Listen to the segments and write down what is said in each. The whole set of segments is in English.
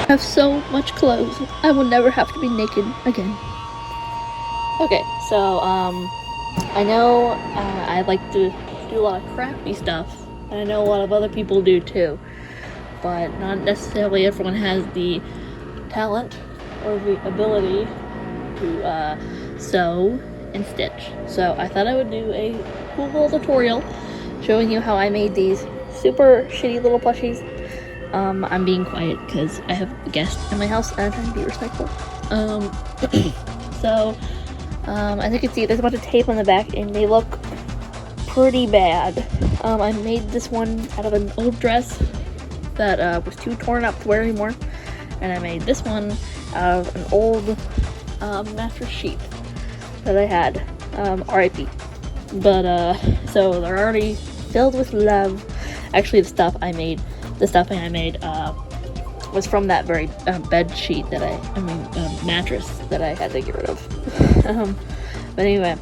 I have so much clothes. I will never have to be naked again. Okay, so, I know I like to do a lot of crafty stuff, and I know a lot of other people do too, but not necessarily everyone has the talent or the ability to sew and stitch. So I thought I would do a cool little tutorial showing you how I made these super shitty little plushies. I'm being quiet because I have a guest in my house and I'm trying to be respectful. So as you can see, there's a bunch of tape on the back and they look pretty bad. I made this one out of an old dress that was too torn up to wear anymore, and I made this one out of an old mattress sheet that I had, RIP. But so they're already filled with love. Actually, the stuff I made was from that very bed sheet that mattress that I had to get rid of. But anyway,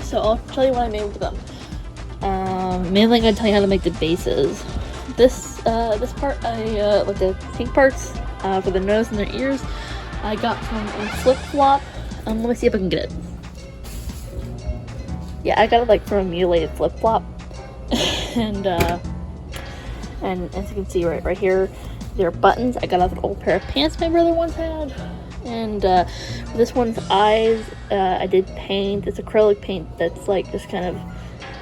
so I'll tell you what I made with them. Mainly I'm gonna tell you how to make the bases. This part, like the pink parts for the nose and the ears, I got from a flip-flop. Let me see if I can get it. Yeah, I got it like from a mutilated flip-flop. and as you can see right here, there are buttons. I got off an old pair of pants my brother once had. And for this one's eyes, I did paint. It's acrylic paint that's like just kind of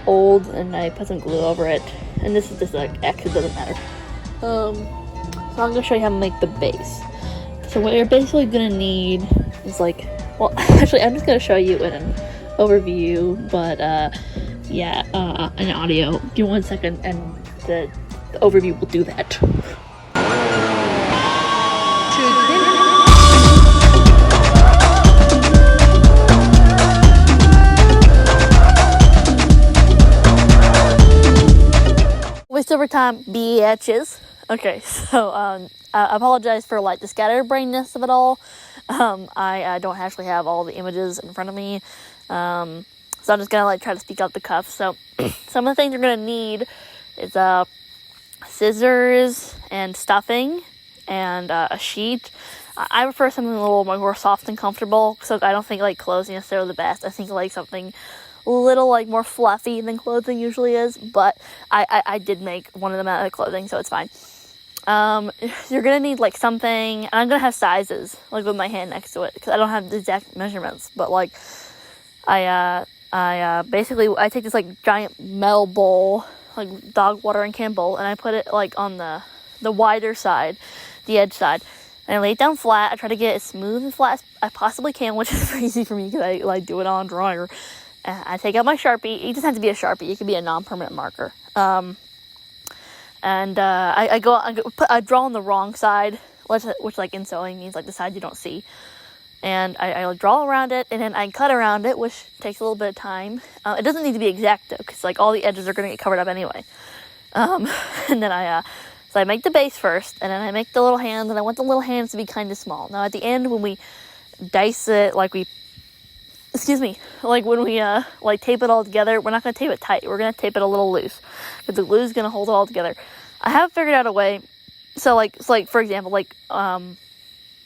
old, and I put some glue over it. And this is just like X, it doesn't matter. So I'm gonna show you how to make the base. So what you're basically gonna need is like, well, actually I'm just gonna show you in an overview, but yeah, an audio. Give me 1 second and the overview will do that. Waste over time, bitches. Okay, so I apologize for like the scatterbrainness of it all. I don't actually have all the images in front of me, so I'm just gonna like try to speak out the cuff. So some of the things you're gonna need is scissors and stuffing and a sheet. I prefer something a little more soft and comfortable, so I don't think like clothing is necessarily the best. I think like something a little like more fluffy than clothing usually is, but I did make one of them out of clothing, so it's fine. You're gonna need like something, and I'm gonna have sizes like with my hand next to it because I don't have the exact measurements, but like I basically I take this like giant metal bowl, like dog watering can bowl, and I put it like on the wider side, the edge side, and I lay it down flat. I try to get it as smooth and flat as I possibly can, which is pretty easy for me because I like do it on a dryer. I take out my Sharpie. It doesn't have to be a Sharpie. It could be a non-permanent marker. And I draw on the wrong side, which like in sewing means like the side you don't see. And I draw around it, and then I cut around it, which takes a little bit of time. It doesn't need to be exact though, because like all the edges are going to get covered up anyway. And then so I make the base first, and then I make the little hands, and I want the little hands to be kind of small. Now at the end when we dice it, like when we like tape it all together, we're not going to tape it tight. We're going to tape it a little loose because the glue is going to hold it all together. I have figured out a way. So like for example, like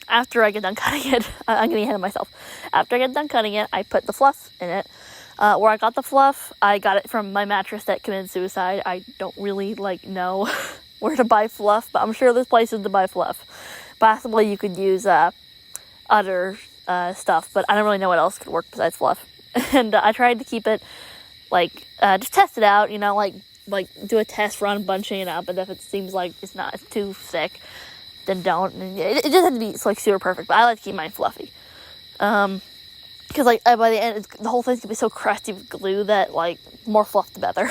after I get done cutting it, I'm getting ahead of myself. After I get done cutting it, I put the fluff in it. Where I got the fluff, I got it from my mattress that committed suicide. I don't really like know where to buy fluff, but I'm sure there's places to buy fluff. Possibly you could use other stuff, but I don't really know what else could work besides fluff. And I tried to keep it like just test it out, you know, like do a test run bunching it up, and if it seems like it's too thick, then don't. And it just has to be like super perfect, but I like to keep mine fluffy, because like by the end the whole thing's gonna be so crusty with glue that like more fluff the better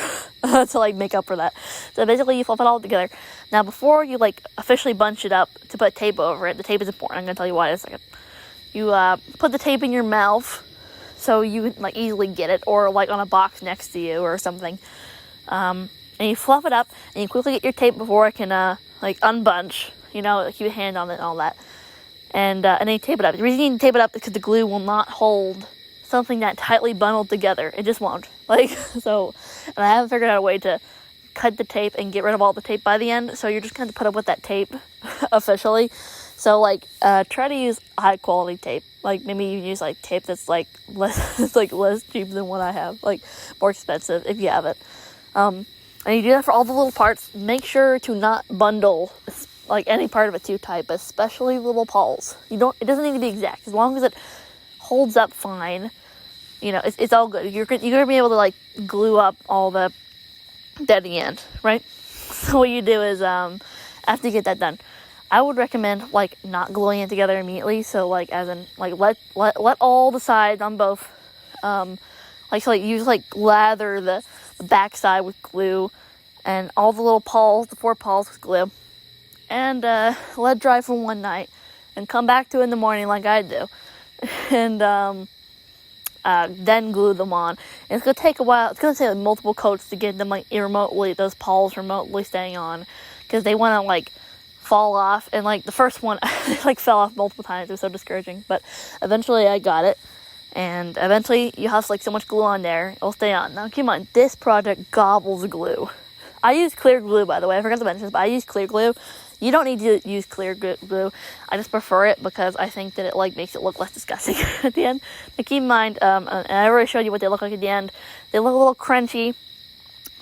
to like make up for that. So basically you fluff it all together. Now before you like officially bunch it up to put tape over it, the tape is important. I'm gonna tell you why in a second. You put the tape in your mouth so you can like easily get it, or like on a box next to you or something. And you fluff it up, and you quickly get your tape before it can like unbunch. You know, like, keep a hand on it and all that. And then you tape it up. The reason you need to tape it up is because the glue will not hold something that tightly bundled together. It just won't. Like so, and I haven't figured out a way to cut the tape and get rid of all the tape by the end. So you're just going to put up with that tape officially. So, like, try to use high quality tape. Like, maybe you use, like, tape that's, like, less, it's, like, less cheap than what I have. Like, more expensive if you have it. And you do that for all the little parts. Make sure to not bundle, like, any part of it too tight, but especially little pawls. It doesn't need to be exact. As long as it holds up fine, you know, it's all good. You're going to be able to, like, glue up all the at the end, right? So what you do is, after you get that done, I would recommend, like, not gluing it together immediately. So, like, as in, like, let all the sides on both, you just, like, lather the back side with glue, and all the little pawls, the 4 pawls with glue, and, let dry for one night, and come back to it in the morning like I do, and, then glue them on. And it's going to take a while. It's going to take, like, multiple coats to get them, like, those pawls remotely staying on, because they want to, like, fall off. And, like, the first one, like, fell off multiple times. It was so discouraging. But eventually I got it. And eventually you have, like, so much glue on there, it'll stay on. Now, keep in mind, this project gobbles glue. I use clear glue, by the way. I forgot to mention this, but I use clear glue. You don't need to use clear glue. I just prefer it because I think that it, like, makes it look less disgusting at the end. But keep in mind, and I already showed you what they look like at the end. They look a little crunchy,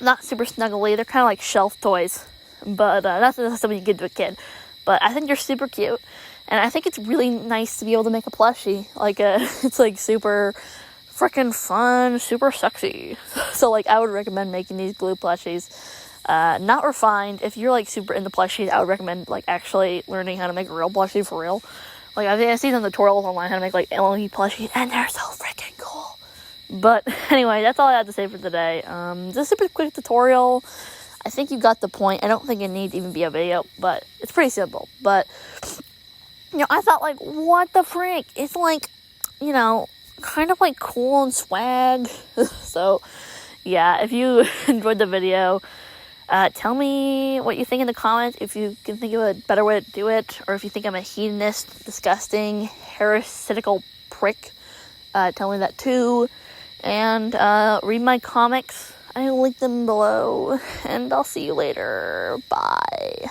not super snuggly. They're kind of like shelf toys, but that's something you give to a kid. But I think they're super cute, and I think it's really nice to be able to make a plushie. Like, it's, like, super freaking fun, super sexy. So, like, I would recommend making these glue plushies. Not refined. If you're, like, super into plushies, I would recommend, like, actually learning how to make a real plushie for real. Like, I've seen some tutorials online how to make, like, LED plushies, and they're so freaking cool. But anyway, that's all I have to say for today. Just a super quick tutorial. I think you got the point. I don't think it needs to even be a video, but it's pretty simple. But, you know, I thought, like, what the frick? It's, like, you know, kind of, like, cool and swag. So, yeah, if you enjoyed the video, tell me what you think in the comments, if you can think of a better way to do it, or if you think I'm a hedonist, disgusting, parasitical prick. Tell me that too. And read my comics. I link them below. And I'll see you later. Bye.